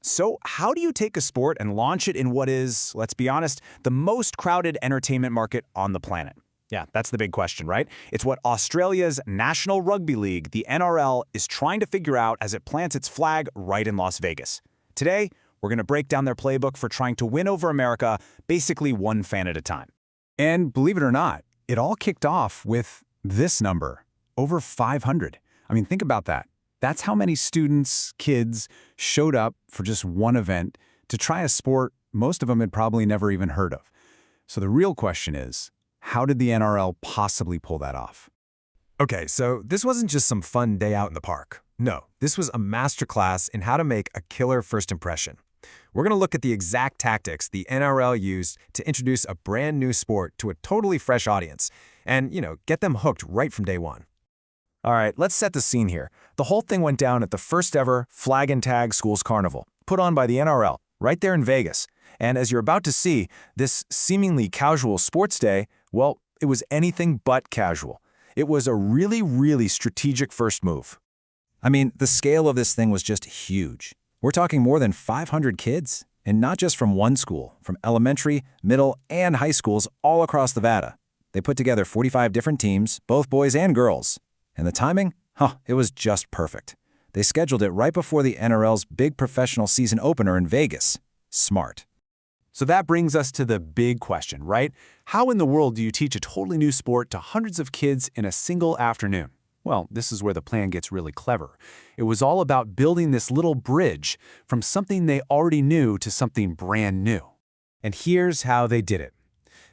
So how do you take a sport and launch it in what is, let's be honest, the most crowded entertainment market on the planet? Yeah, that's the big question, right? It's what Australia's National Rugby League, the NRL, is trying to figure out as it plants its flag right in Las Vegas. Today, we're going to break down their playbook for trying to win over America, basically one fan at a time. And believe it or not, it all kicked off with this number, over 500. I mean, think about that. That's how many students, kids, showed up for just one event to try a sport most of them had probably never even heard of. So the real question is, how did the NRL possibly pull that off? Okay, so this wasn't just some fun day out in the park. No, this was a masterclass in how to make a killer first impression. We're going to look at the exact tactics the NRL used to introduce a brand new sport to a totally fresh audience and, get them hooked right from day one. All right, let's set the scene here. The whole thing went down at the first ever Flag and Tag Schools Carnival, put on by the NRL, right there in Vegas. And as you're about to see, this seemingly casual sports day, well, it was anything but casual. It was a really, really strategic first move. I mean, the scale of this thing was just huge. We're talking more than 500 kids, and not just from one school, from elementary, middle, and high schools all across Nevada. They put together 45 different teams, both boys and girls. And the timing? It was just perfect. They scheduled it right before the NRL's big professional season opener in Vegas. Smart. So that brings us to the big question, right? How in the world do you teach a totally new sport to hundreds of kids in a single afternoon? Well, this is where the plan gets really clever. It was all about building this little bridge from something they already knew to something brand new. And here's how they did it.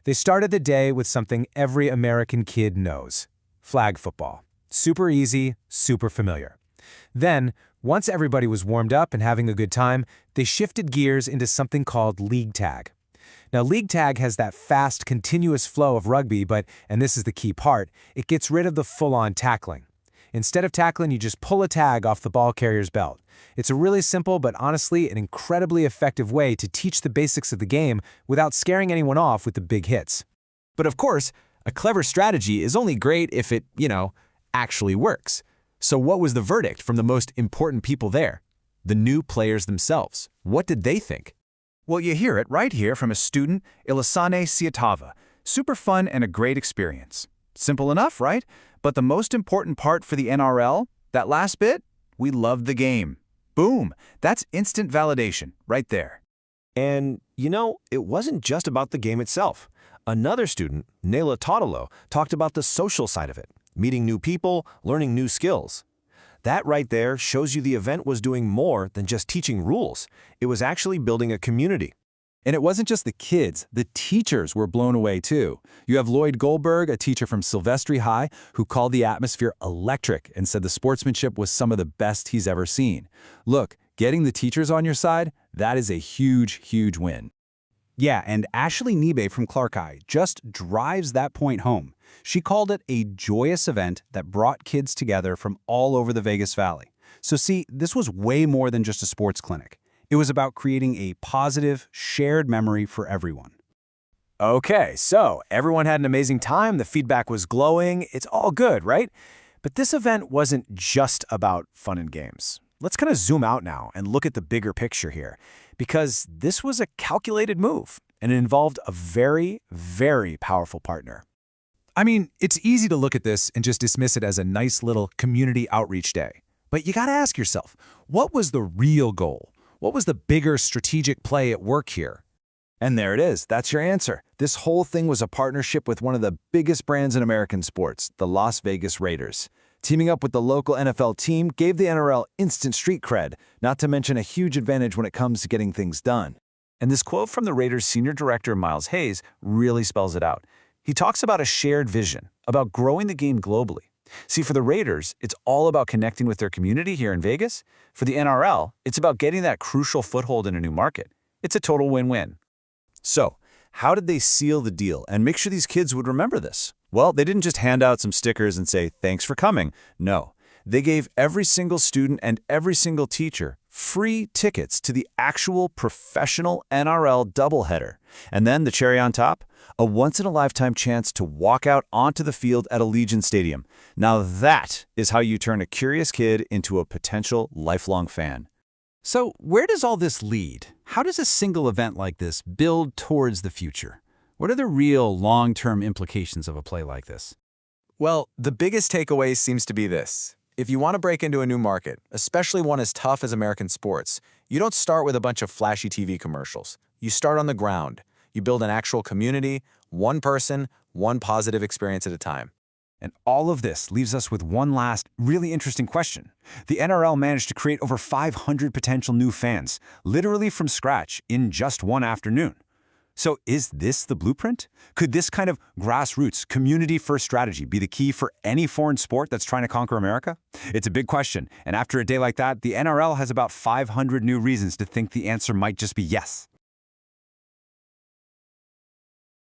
They started the day with something every American kid knows: flag football. Super easy, super familiar. Then, once everybody was warmed up and having a good time, they shifted gears into something called league tag. Now, league tag has that fast, continuous flow of rugby, but, and this is the key part, it gets rid of the full-on tackling. Instead of tackling, you just pull a tag off the ball carrier's belt. It's a really simple, but honestly, an incredibly effective way to teach the basics of the game without scaring anyone off with the big hits. But of course, a clever strategy is only great if it, actually works. So what was the verdict from the most important people there? The new players themselves. What did they think? Well, you hear it right here from a student, Ilisane Siatava. Super fun and a great experience. Simple enough, right? But the most important part for the NRL, that last bit, we loved the game. Boom! That's instant validation right there. And, it wasn't just about the game itself. Another student, Nela Totolo, talked about the social side of it. Meeting new people, learning new skills. That right there shows you the event was doing more than just teaching rules. It was actually building a community. And it wasn't just the kids, the teachers were blown away too. You have Lloyd Goldberg, a teacher from Silvestri High, who called the atmosphere electric and said the sportsmanship was some of the best he's ever seen. Look, getting the teachers on your side, that is a huge, huge win. Yeah, and Ashley Nibe from Clark High just drives that point home. She called it a joyous event that brought kids together from all over the Vegas Valley. So see, this was way more than just a sports clinic. It was about creating a positive, shared memory for everyone. Okay, so everyone had an amazing time, the feedback was glowing, it's all good, right? But this event wasn't just about fun and games. Let's kind of zoom out now and look at the bigger picture here, because this was a calculated move, and it involved a very, very powerful partner. I mean, it's easy to look at this and just dismiss it as a nice little community outreach day. But you gotta ask yourself, what was the real goal? What was the bigger strategic play at work here? And there it is. That's your answer. This whole thing was a partnership with one of the biggest brands in American sports, the Las Vegas Raiders. Teaming up with the local NFL team gave the NRL instant street cred, not to mention a huge advantage when it comes to getting things done. And this quote from the Raiders senior director, Miles Hayes, really spells it out. He talks about a shared vision, about growing the game globally. See, for the Raiders, it's all about connecting with their community here in Vegas. For the NRL, it's about getting that crucial foothold in a new market. It's a total win-win. So, how did they seal the deal and make sure these kids would remember this? Well, they didn't just hand out some stickers and say, "Thanks for coming." No, they gave every single student and every single teacher free tickets to the actual professional NRL doubleheader. And then the cherry on top, a once-in-a-lifetime chance to walk out onto the field at Allegiant Stadium. Now that is how you turn a curious kid into a potential lifelong fan. So where does all this lead? How does a single event like this build towards the future? What are the real long-term implications of a play like this? Well, the biggest takeaway seems to be this. If you want to break into a new market, especially one as tough as American sports, you don't start with a bunch of flashy TV commercials. You start on the ground. You build an actual community, one person, one positive experience at a time. And all of this leaves us with one last, really interesting question. The NRL managed to create over 500 potential new fans, literally from scratch, in just one afternoon. So is this the blueprint? Could this kind of grassroots, community-first strategy be the key for any foreign sport that's trying to conquer America? It's a big question, and after a day like that, the NRL has about 500 new reasons to think the answer might just be yes.